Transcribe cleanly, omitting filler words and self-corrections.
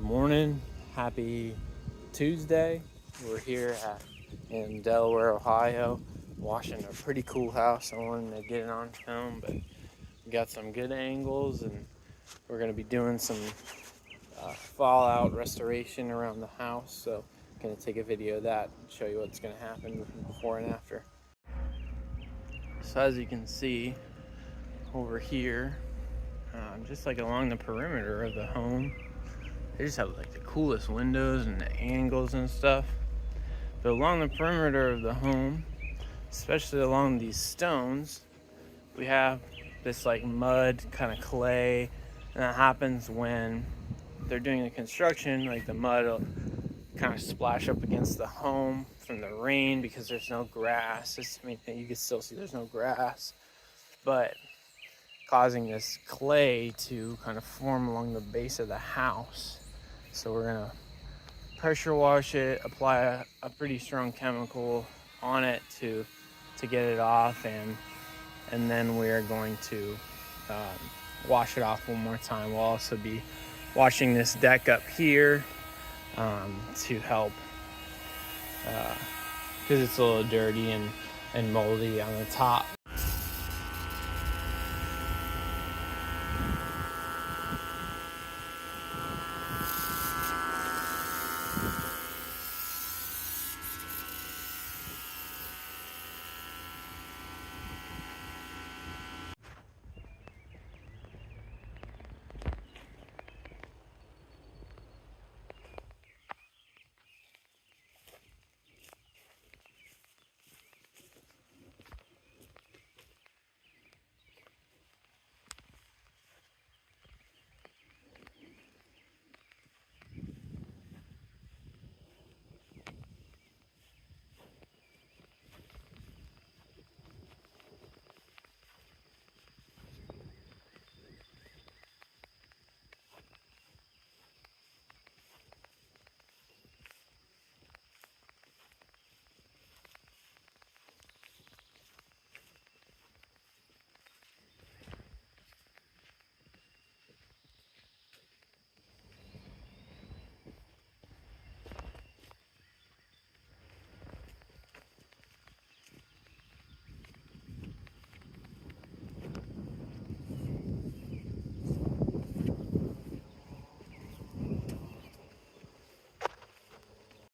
morning. Happy Tuesday. We're here in Delaware, Ohio, washing a pretty cool house. I wanted to get it on film, but we got some good angles, and we're going to be doing some fallout restoration around the house. So I'm going to take a video of that and show you what's going to happen before and after. So as you can see over here, just like along the perimeter of the home, they just have like the coolest windows and the angles and stuff. But along the perimeter of the home, especially along these stones, we have this like mud, kind of clay, and that happens when they're doing the construction. Like the mud will kind of splash up against the home from the rain because there's no grass. You can still see there's no grass, but causing this clay to kind of form along the base of the house. So we're gonna pressure wash it, apply a pretty strong chemical on it to get it off, and then we are going to wash it off one more time. We'll also be washing this deck up here to help, because it's a little dirty and moldy on the top.